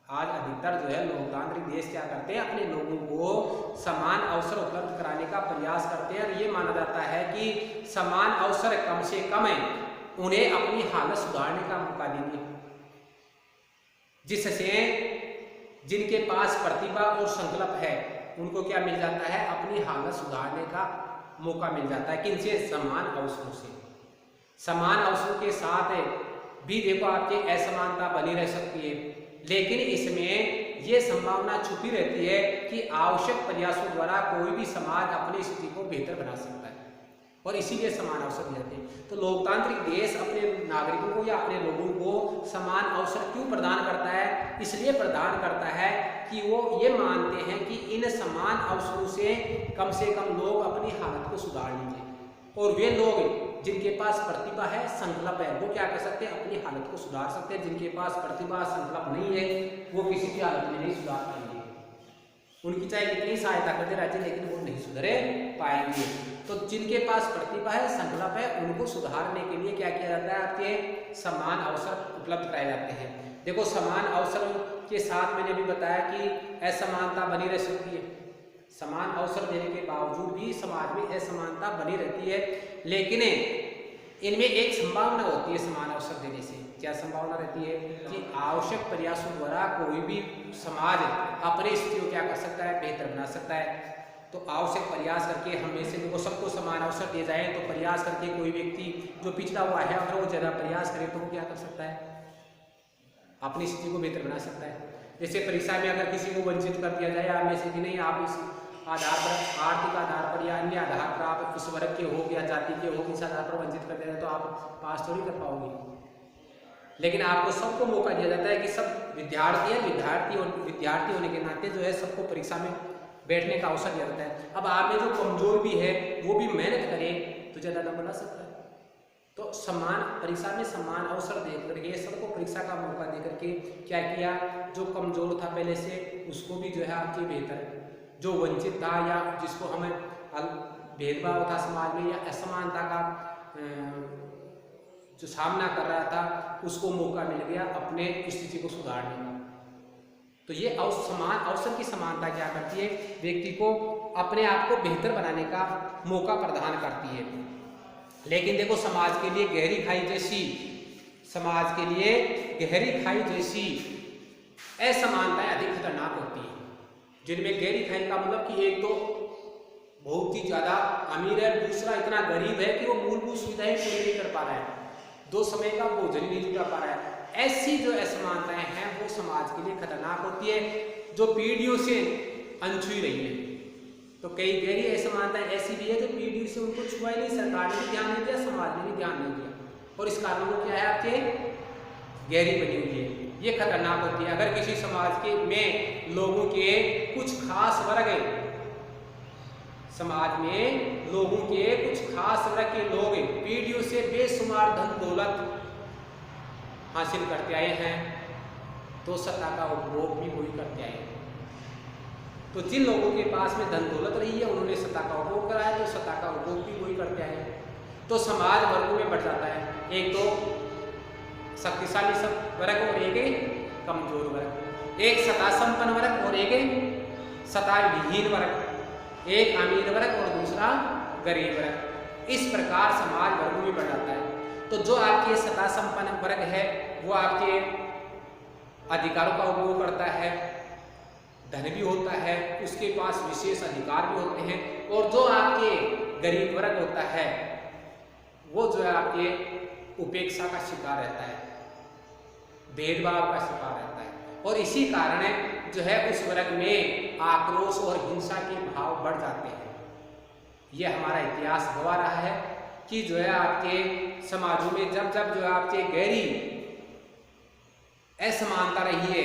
Speaker 1: आज अधिकतर जो है लोकतांत्रिक देश क्या करते हैं, अपने लोगों को समान अवसर उपलब्ध कराने का प्रयास करते हैं, और ये माना जाता है कि समान अवसर कम से कम है उन्हें अपनी हालत सुधारने का मौका देंगे, जिससे जिनके पास प्रतिभा और संकल्प है उनको क्या मिल जाता है, अपनी हालत सुधारने का मौका मिल जाता है। किनसे? समान अवसरों से। समान अवसरों के साथ भी देखो आपकी असमानता बनी रह सकती है, लेकिन इसमें यह संभावना छुपी रहती है कि आवश्यक प्रयासों द्वारा कोई भी समाज अपनी स्थिति को बेहतर बना सकता है, और इसीलिए समान अवसर दिए जाते हैं। तो लोकतांत्रिक देश अपने नागरिकों को या अपने लोगों को समान अवसर क्यों प्रदान करता है? इसलिए प्रदान करता है कि वो ये मानते हैं कि इन समान अवसरों से कम लोग अपनी हालत को सुधार लेंगे, और वे लोग जिनके पास प्रतिभा है, संकल्प है, वो क्या कर सकते हैं, अपनी हालत को सुधार सकते हैं। जिनके पास प्रतिभा संकल्प नहीं है वो किसी की हालत में नहीं सुधार पाएंगे। उनकी चाहे कितनी सहायता करते राज्य, लेकिन वो नहीं सुधरे पाएंगे। तो जिनके पास प्रतिभा है, संकल्प है, उनको सुधारने के लिए क्या किया जाता है, आपके समान अवसर उपलब्ध कराए जाते हैं। देखो, समान अवसर के साथ मैंने भी बताया कि असमानता बनी रह सकती है। समान अवसर देने के बावजूद भी समाज में असमानता बनी रहती है, लेकिन इनमें एक संभावना होती है समान अवसर देने से। क्या संभावना रहती है? कि आवश्यक प्रयासों द्वारा कोई भी समाज अपनी स्थिति को क्या कर सकता है, बेहतर बना सकता है। तो आवश्यक प्रयास करके हम में से देखो सबको समान अवसर दिए जाए, तो प्रयास करके कोई व्यक्ति जो पिछड़ा हुआ है अगर वो ज़्यादा प्रयास करे तो वो क्या कर सकता है, अपनी स्थिति को बेहतर बना सकता है। जैसे परीक्षा में अगर किसी को वंचित कर दिया जाए, आप में से कि नहीं आप इस आधार पर, आर्थिक आधार पर या अन्य आधार पर आप इस वर्ग के हो या जाति के हो, इस आधार पर वंचित कर दिया जाए तो आप पास थोड़ी कर पाओगे। लेकिन आपको सबको मौका दिया जाता है कि सब विद्यार्थी है, विद्यार्थी होने के नाते जो है सबको परीक्षा में बैठने का अवसर दिया जाता है। अब आप में जो कमजोर भी है वो भी मेहनत करे तो ज़्यादा नंबर ला सकता है। तो समान परीक्षा में समान अवसर दे करके सबको परीक्षा का मौका दे करके क्या किया, जो कमजोर था पहले से उसको भी जो है आपकी बेहतर, जो वंचित था या जिसको हमें भेदभाव था समाज में या असमानता का जो सामना कर रहा था उसको मौका मिल गया अपने स्थिति को सुधारने का। तो ये समान अवसर की समानता क्या करती है, व्यक्ति को अपने आप को बेहतर बनाने का मौका प्रदान करती है। लेकिन देखो समाज के लिए गहरी खाई जैसी असमानताएं अधिक खतरनाक होती है, जिनमें गहरी खाई का मतलब कि एक तो बहुत ही ज़्यादा अमीर है, दूसरा इतना गरीब है कि वो मूलभूत सुविधाएं पूरी नहीं कर पा रहा है, 2 समय का भोजन नहीं जुटा पा रहा है। ऐसी जो असमानताएं हैं वो समाज के लिए खतरनाक होती है, जो पीढ़ियों से अनछुई रही है। तो कई गहरी असमानताएं ऐसी भी है जो पीढ़ियों से उनको छुआ ही नहीं, सरकार ने भी ध्यान नहीं दिया, समाज ने भी ध्यान नहीं दिया, और इस कारण वो क्या है आपके गहरी बनी हुई है, ये खतरनाक होती है। अगर किसी समाज के में लोगों के कुछ खास वर्ग समाज में लोगों के कुछ खास वर्ग के लोग पीढ़ियों से बेशुमार धन दौलत हासिल करते आए हैं, तो सत्ता का उपभोग भी वही करते आए हैं। तो जिन लोगों के पास में धन दौलत रही है उन्होंने सत्ता का उपभोग करा है, तो सत्ता का उपभोग भी वही करते आए हैं। तो समाज वर्गों में बढ़ जाता है, एक तो शक्तिशाली वर्ग और एक कमजोर वर्ग, एक सत्ता संपन्न वर्ग और एक सत्ता विहीन वर्ग, एक अमीर वर्ग और दूसरा गरीब वर्ग। इस प्रकार समाज वर्गों में बढ़ जाता है। तो जो आपके सत्ता संपन्न वर्ग है वो आपके अधिकारों का उपयोग करता है, धन भी होता है, उसके पास विशेष अधिकार भी होते हैं, और जो आपके गरीब वर्ग होता है वो जो है आपके उपेक्षा का शिकार रहता है, भेदभाव का शिकार रहता है, और इसी कारण जो है उस वर्ग में आक्रोश और हिंसा के भाव बढ़ जाते हैं। यह हमारा इतिहास गवाह रहा है कि जो है आपके समाजों में जब जब जो है आपके गहरी असमानता रही है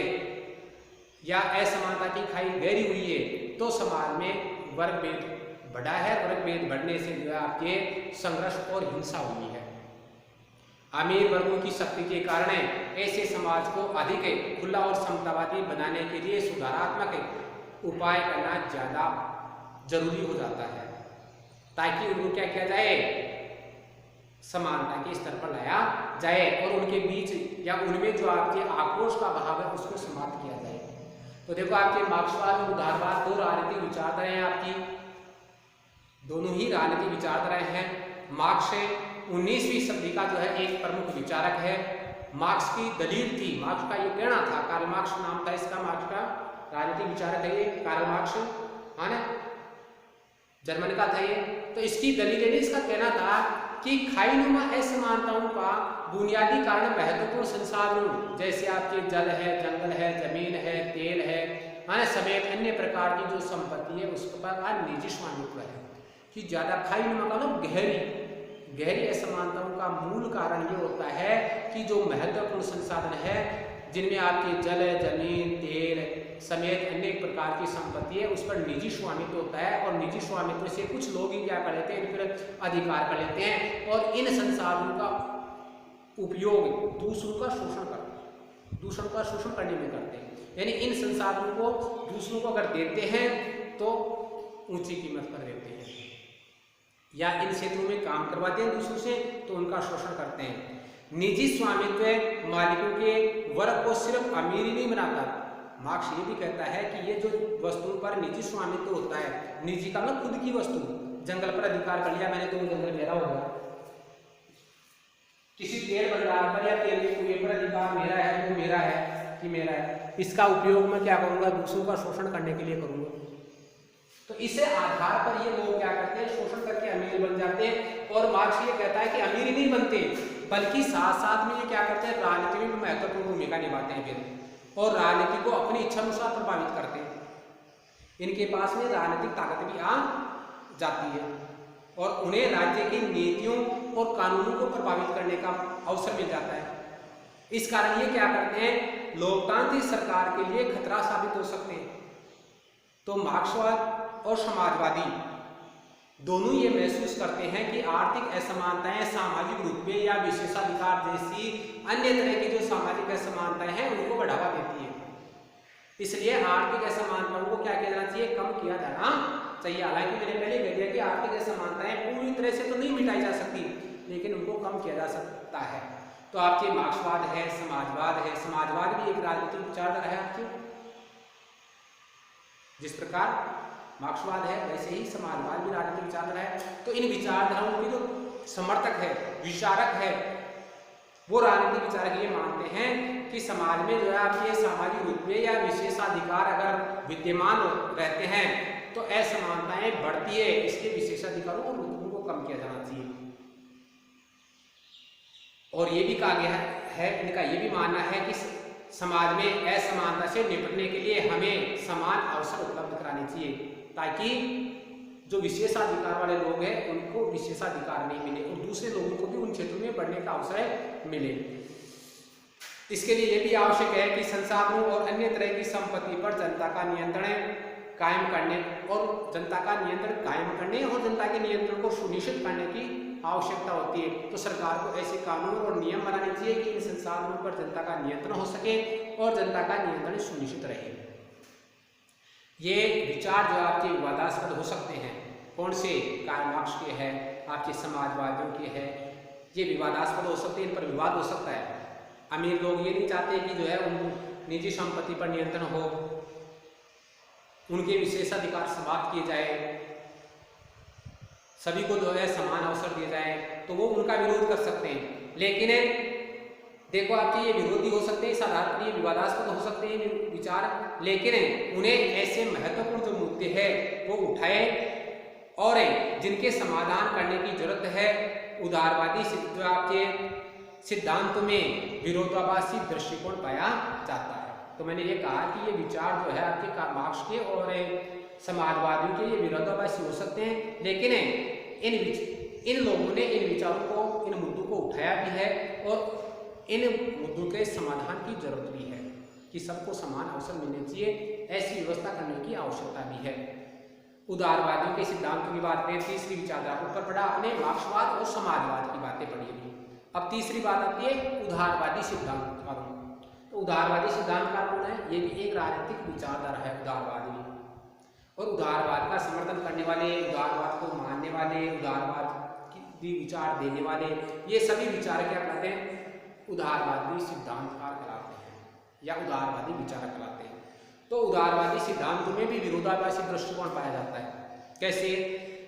Speaker 1: या असमानता की खाई गहरी हुई है तो समाज में वर्ग भेद बढ़ा है। वर्ग भेद बढ़ने से जो है आपके संघर्ष और हिंसा हुई है। अमीर वर्गों की शक्ति के कारण ऐसे समाज को अधिक खुला और समतावादी बनाने के लिए सुधारात्मक उपाय करना ज़्यादा जरूरी हो जाता है, ताकि उनको क्या किया जाए, समानता के स्तर पर लाया जाए और उनके बीच या उनमें जो आपके आक्रोश का भाव है उसको समाप्त किया जाए। तो देखो आपके मार्क्सवाद और उदारवाद दो राजनीतिक विचारधाराएं हैं, आपकी दोनों ही राजनीतिक विचारधाराएं हैं। मार्क्स 19वीं शताब्दी का जो है एक प्रमुख विचारक है। मार्क्स की दलील थी, मार्क्स का ये कहना था, कार्ल मार्क्स नाम था इसका, मार्क्स का राजनीतिक विचारक है ये कार्ल मार्क्स, है ना, जर्मन का था ये। तो इसकी दलील है, इसका कहना था कि खाईनुमा असमानताओं का बुनियादी कारण महत्वपूर्ण संसाधनों जैसे आपके जल है, जंगल है, जमीन है, तेल है, समेत अन्य प्रकार की जो संपत्ति है उस पर निजी स्वामित्व है कि ज्यादा खाईनुमा का मतलब गहरी असमानताओं का मूल कारण ये होता है कि जो महत्वपूर्ण संसाधन है जिनमें आपके जल, जमीन, तेल समेत अनेक प्रकार की संपत्ति है उस पर निजी स्वामित्व होता है, और निजी स्वामित्व से कुछ लोग ही क्या कर लेते हैं, इन पर अधिकार कर लेते हैं और इन संसाधनों का उपयोग दूसरों का शोषण करने में करते हैं। यानी इन संसाधनों को दूसरों को अगर देते हैं तो ऊंची कीमत पर देते हैं, या इन क्षेत्रों में काम करवाते हैं दूसरों से तो उनका शोषण करते हैं। निजी स्वामित्व मालिकों के वर्ग को सिर्फ अमीर ही नहीं बनाता, मार्क्स ये भी कहता है कि ये जो वस्तुओं पर निजी स्वामित्व होता है, निजी का मतलब खुद की वस्तु, जंगल पर अधिकार कर लिया मैंने तो वो जंगल मेरा हो गया, किसी तेल भंडार पर या तेल के कुएं पर अधिकार मेरा है, वो मेरा है कि मेरा है, इसका उपयोग मैं क्या करूंगा, दूसरों का शोषण करने के लिए करूंगा। तो इसे आधार पर ये लोग क्या करते हैं, शोषण करके अमीर बन जाते हैं। और मार्क्स ये कहता है कि अमीर ही नहीं बनते बल्कि साथ साथ में ये क्या करते हैं, राजनीति में महत्वपूर्ण भूमिका निभाते हैं फिर, और राजनीति को अपनी इच्छा अनुसार प्रभावित करते हैं। इनके पास में राजनीतिक ताकत भी आ जाती है और उन्हें राज्य की नीतियों और कानूनों को प्रभावित करने का अवसर मिल जाता है। इस कारण ये क्या करते हैं, लोकतांत्रिक सरकार के लिए खतरा साबित हो सकते हैं। तो मार्क्सवाद और समाजवादी दोनों ये महसूस करते हैं कि आर्थिक असमानताएं सामाजिक रुतबे या विशेषाधिकार जैसी अन्य तरह की जो सामाजिक असमानताएं हैं उनको बढ़ावा देती है। इसलिए आर्थिक असमानताओं को क्या किया जाना चाहिए, कम किया जाना चाहिए। हालांकि मैंने पहले कह दिया कि आर्थिक असमानताएं पूरी तरह से तो नहीं मिटाई जा सकती, लेकिन उनको कम किया जा सकता है। तो आपके मार्क्सवाद है, समाजवाद है, समाजवाद भी एक राजनीतिक विचारधारा है आपकी। जिस प्रकार मार्क्सवाद है वैसे ही समाजवाद भी राजनीतिक विचारधारा है। तो इन विचारधाराओं के जो समर्थक है, विचारक है, वो राजनीतिक विचारक ये मानते हैं कि समाज में जो है आपके सामाजिक रुतबे या विशेषाधिकार अगर विद्यमान रहते हैं तो असमानताएं बढ़ती है, इसके विशेषाधिकारों और रुतबों को कम किया जाना चाहिए। और ये भी कहा गया है, इनका ये भी मानना है कि समाज में असमानता से निपटने के लिए हमें समान अवसर उपलब्ध कराने चाहिए ताकि जो विशेषाधिकार वाले लोग हैं उनको विशेषाधिकार नहीं मिले और दूसरे लोगों को भी उन क्षेत्रों में बढ़ने का अवसर मिले। इसके लिए यह भी आवश्यक है कि संसाधनों और अन्य तरह की संपत्ति पर जनता का नियंत्रण कायम करने और जनता के नियंत्रण को सुनिश्चित करने की आवश्यकता होती है। तो सरकार को ऐसे कानून और नियम बनाने चाहिए कि इन संसाधनों पर जनता का नियंत्रण हो सके और जनता का नियंत्रण सुनिश्चित रहे। ये विचार जो आपके विवादास्पद हो सकते हैं, कौन से, कार्ल मार्क्स के हैं, आपके समाजवादियों के हैं, ये विवादास्पद हो सकते हैं, इन पर विवाद हो सकता है। अमीर लोग ये नहीं चाहते कि जो है उन निजी संपत्ति पर नियंत्रण हो, उनके विशेषाधिकार समाप्त किए जाए, सभी को जो है समान अवसर दिए जाए, तो वो उनका विरोध कर सकते हैं। लेकिन देखो आपके ये विरोधी हो सकते हैं, इस आधार पर ये विवादास्पद हो सकते हैं विचार, लेकिन उन्हें ऐसे महत्वपूर्ण जो मुद्दे हैं वो उठाए और जिनके समाधान करने की जरूरत है। उदारवादी जो आपके सिद्धांत में विरोधाभासी दृष्टिकोण पाया जाता है। तो मैंने ये कहा कि ये विचार जो है आपके कार्ल मार्क्स के और समाजवादियों के ये विरोधाभासी हो सकते हैं, लेकिन इन लोगों ने इन विचारों को, इन मुद्दों को उठाया भी है और इन मुद्दों के समाधान की जरूरत भी है कि सबको समान अवसर मिलने चाहिए, ऐसी व्यवस्था करने की आवश्यकता भी है। उदारवादियों के सिद्धांतों की बात करें, तीसरी विचारधारा ऊपर पढ़ा आपने मार्क्सवाद और समाजवाद की बातें पढ़ी अभी। अब तीसरी बात आती है उदारवादी सिद्धांत। तो उदारवादी सिद्धांतकार कौन है? ये भी एक राजनीतिक विचारधारा है उदारवादी, और उदारवाद का समर्थन करने वाले, उदारवाद को मानने वाले, उदारवाद की विचार देने वाले, ये सभी विचार क्या कहलाते हैं? उदारवादी सिद्धांतकार कहलाते हैं या उदारवादी विचारक कहलाते हैं। तो उदारवादी सिद्धांतों में भी विरोधाभासी दृष्टिकोण पाया जाता है। कैसे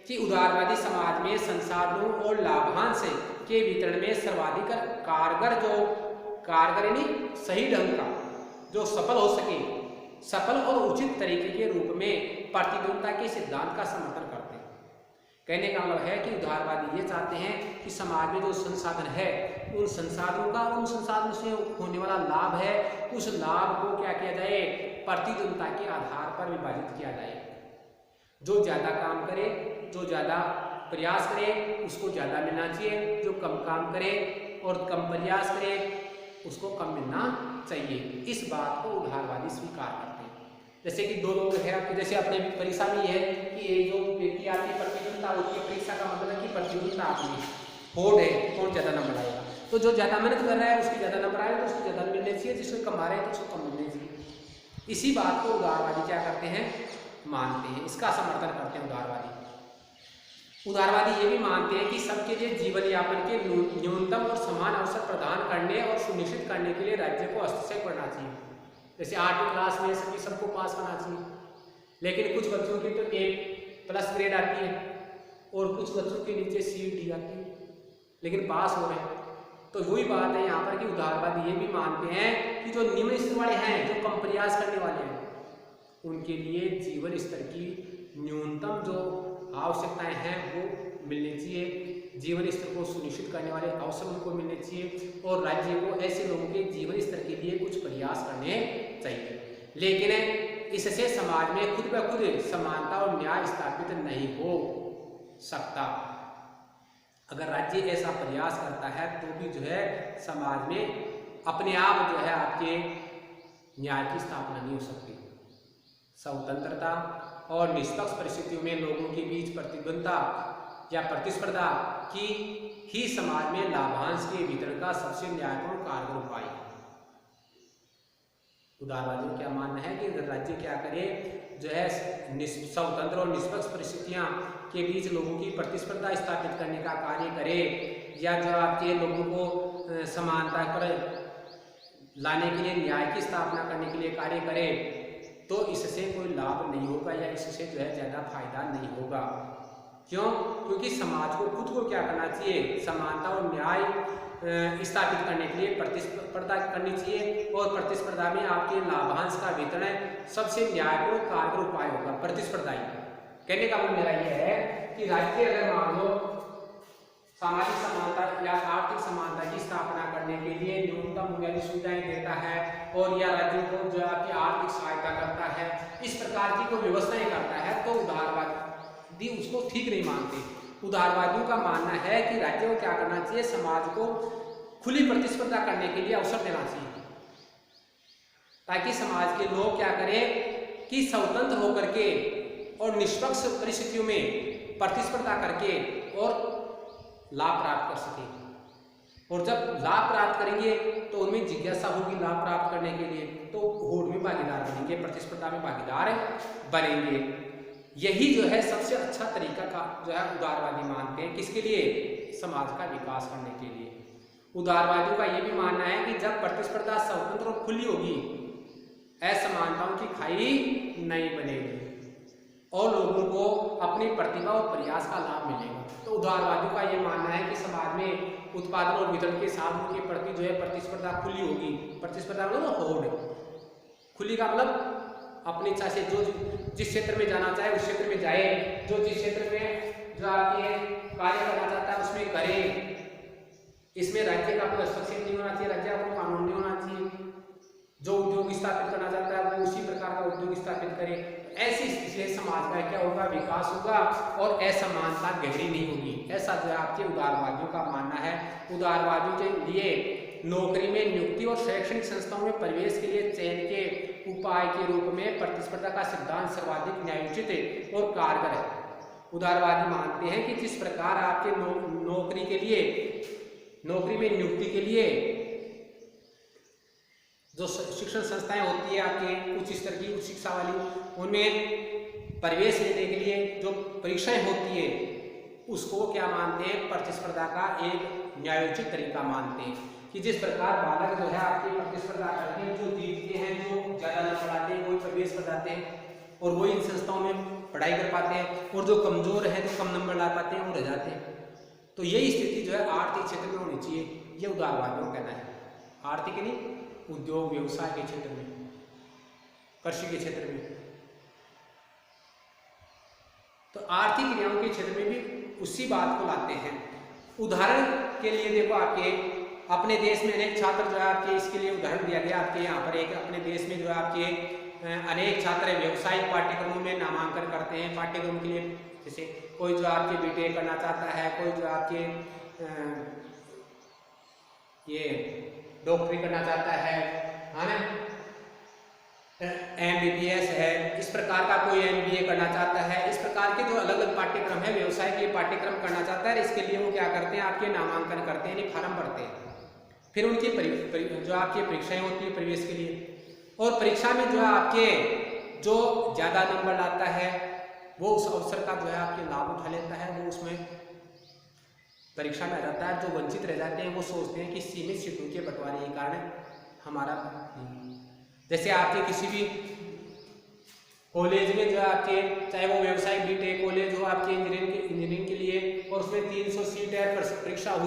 Speaker 1: कि उदारवादी समाज में संसाधनों और लाभांश के वितरण में सर्वाधिक कारगर यानी सही ढंग का जो सफल हो सके, सफल और उचित तरीके के रूप में प्रतिद्वंद्विता के सिद्धांत का समर्थन करते हैं। कहने का मतलब है कि उदारवादी ये चाहते हैं कि समाज में जो संसाधन है, उन संसाधनों का, उन संसाधनों से होने वाला लाभ है, उस लाभ को क्या किया जाए? प्रतिद्वंद्विता के आधार पर विभाजित किया जाए। जो ज़्यादा काम करे, जो ज़्यादा प्रयास करे, उसको ज़्यादा मिलना चाहिए। जो कम काम करे और कम प्रयास करे, उसको कम मिलना चाहिए। इस बात को उदारवादी स्वीकार करते हैं। जैसे कि दो लोग हैं आपके, जैसे अपने परीक्षा में ये है कि एक जो व्यक्ति आपकी प्रतियोगिता होती है, परीक्षा का मतलब है कि प्रतियोगिता आपकी होड़ है, कौन ज़्यादा नंबर आएगा। तो जो ज़्यादा मेहनत कर रहा है उसकी ज़्यादा नंबर आएगा, तो उसको ज़्यादा मिलने चाहिए, जिसको कम आ रहे हैं तो उसको कम मिलने चाहिए। इसी बात को उदारवादी क्या करते हैं? मानते हैं, इसका समर्थन करते हैं उदारवादी। उदारवादी ये भी मानते हैं कि सबके लिए जीवन यापन के न्यूनतम और समान अवसर प्रदान करने और सुनिश्चित करने के लिए राज्य को हस्तक्षेप करना चाहिए। जैसे 8वीं क्लास में सबको पास करना चाहिए, लेकिन कुछ बच्चों की तो A+ ग्रेड आती है और कुछ बच्चों के नीचे C/D आती है, लेकिन पास हो रहे हैं। तो वही बात है यहाँ पर कि उदारवादी ये भी मानते हैं कि जो निम्न स्तर वाले हैं, जो कम प्रयास करने वाले हैं, उनके लिए जीवन स्तर की न्यूनतम जो आवश्यकताएं हैं वो मिलनी चाहिए। जीवन स्तर को सुनिश्चित करने वाले अवसर उनको मिलने चाहिए और राज्य को ऐसे लोगों के जीवन स्तर के लिए कुछ प्रयास करने चाहिए। लेकिन इससे समाज में खुद ब खुद समानता और न्याय स्थापित नहीं हो सकता। अगर राज्य ऐसा प्रयास करता है तो भी जो है समाज में अपने आप जो है आपके न्याय की स्थापना नहीं हो सकती। स्वतंत्रता और निष्पक्ष परिस्थितियों में लोगों के बीच प्रतिद्वंद्विता या प्रतिस्पर्धा की ही समाज में लाभांश के वितरण का सबसे न्यायपूर्ण कारगर उपाय है। उदारवादियों क्या मानना है कि अगर राज्य क्या करे, जो है स्वतंत्र और निष्पक्ष परिस्थितियां के बीच लोगों की प्रतिस्पर्धा स्थापित करने का कार्य करे, या जो आपके लोगों को समानता पर लाने के लिए, न्याय की स्थापना करने के लिए कार्य करे, तो इससे कोई लाभ नहीं होगा या इससे जो है ज़्यादा फायदा नहीं होगा। क्यों? क्योंकि समाज को खुद को क्या करना चाहिए? समानता और न्याय स्थापित करने के लिए प्रतिस्पर्धा करनी चाहिए, और प्रतिस्पर्धा में आपके लाभांश का वितरण सबसे न्यायपूर्ण कारगर उपाय होगा, प्रतिस्पर्धा ही। कहने का मतलब मेरा यह है कि राज्य अगर मान लो सामाजिक समानता या आर्थिक समानता की स्थापना करने के लिए न्यूनतम बुनियादी सुविधाएं देता है, और या राज्यों को जो आपकी आर्थिक सहायता करता है, इस प्रकार की कोई व्यवस्थाएं करता है, तो उदारवादी उसको ठीक नहीं मानते। उदारवादियों का मानना है कि राज्य को क्या करना चाहिए? समाज को खुली प्रतिस्पर्धा करने के लिए अवसर देना चाहिए, ताकि समाज के लोग क्या करें कि स्वतंत्र होकर के और निष्पक्ष परिस्थितियों में प्रतिस्पर्धा करके और लाभ प्राप्त कर सके। और जब लाभ प्राप्त करेंगे तो उनमें जिज्ञासा होगी लाभ प्राप्त करने के लिए, तो होड़ में भागीदार बनेंगे, प्रतिस्पर्धा में भागीदार बनेंगे। यही जो है सबसे अच्छा तरीका का जो है उदारवादी मानते हैं, किसके लिए? समाज का विकास करने के लिए। उदारवादियों का ये भी मानना है कि जब प्रतिस्पर्धा स्वतंत्र और खुली होगी, असमानताओं की खाई नहीं बनेगी और लोगों को अपनी प्रतिभा और प्रयास का लाभ मिलेगा। तो उदारवादियों का ये मानना है कि समाज में उत्पादन और वितरण के साधनों के प्रति जो है प्रतिस्पर्धा खुली होगी। प्रतिस्पर्धा मतलब होड़, खुली का मतलब अपनी इच्छा से जो जिस क्षेत्र में जाना चाहे उस क्षेत्र में जाए, जो जिस क्षेत्र में जो आपके कार्य करना चाहता है उसमें करे। इसमें राज्य का कोई हस्तक्षेप नहीं होना चाहिए, राज्य का कोई कानून नहीं होना चाहिए। जो उद्योग स्थापित करना चाहता है वो उसी प्रकार का उद्योग स्थापित करे। ऐसी स्थिति से समाज का क्या होगा, विकास होगा और असमानता गहरी नहीं होगी। ऐसा जो है आपके उदारवादियों का मानना है। उदारवादियों के लिए नौकरी में नियुक्ति और शैक्षणिक संस्थाओं में प्रवेश के लिए चयन के उपाय के रूप में प्रतिस्पर्धा का सिद्धांत सर्वाधिक न्यायोचित और कारगर है। उदारवादी मानते हैं कि जिस प्रकार आपके नौकरी के लिए, नौकरी में नियुक्ति के लिए जो शिक्षण संस्थाएं होती है आपके उच्च स्तर की उच्च शिक्षा वाली, उनमें प्रवेश लेने के लिए जो परीक्षाएं होती है उसको क्या मानते हैं, प्रतिस्पर्धा का एक न्यायोचित तरीका मानते हैं। कि जिस प्रकार बालक जो है आपकी प्रतिस्पर्धा करते हैं, जो जीतते हैं, जो ज़्यादा नंबर आते हैं वही प्रवेश कर जाते हैं और वही इन संस्थाओं में पढ़ाई कर पाते हैं, और जो कमजोर है जो कम नंबर ला पाते हैं वो रह जाते हैं। तो यही स्थिति जो है आर्थिक क्षेत्र में होनी चाहिए, ये उदारवादियों का कहना है। आर्थिक नहीं, उद्योग व्यवसाय के क्षेत्र में, कृषि के क्षेत्र में। तो आर्थिक क्रियाओं के क्षेत्र में भी उसी बात को लाते हैं। उदाहरण के लिए देखो, आपके अपने देश में अनेक छात्र जो है आपके, इसके लिए उदाहरण दिया गया आपके यहाँ पर एक, अपने देश में जो है आपके अनेक छात्र व्यावसायिक पाठ्यक्रमों में नामांकन करते हैं। पाठ्यक्रम के लिए जैसे कोई जो आपके बीटेक करना चाहता है, कोई जो आपके ये डॉक्टरी करना चाहता है ना, MBBS है, इस प्रकार का कोई MBA करना चाहता है। इस प्रकार के जो अलग अलग पाठ्यक्रम है, व्यवसाय के लिए पाठ्यक्रम करना चाहता है, इसके लिए वो क्या करते हैं, आपके नामांकन करते हैं, यानी फार्म भरते हैं। फिर उनकी जो आपकी परीक्षाएं होती है प्रवेश के लिए, और परीक्षा में जो है आपके जो ज़्यादा नंबर लाता है वो उस अवसर का जो है आपके लाभ उठा लेता है, वो उसमें परीक्षा में आ जाता है। जो वंचित रह जाते हैं वो सोचते हैं कि सीमित सीटों के बंटवारे के कारण हमारा, जैसे आपके किसी भी कॉलेज में जो आपके, चाहे वो व्यवसायिक बीटेक कॉलेज हो आपके इंजीनियरिंग के लिए, और उसमें 300 सीट है, परीक्षा हुई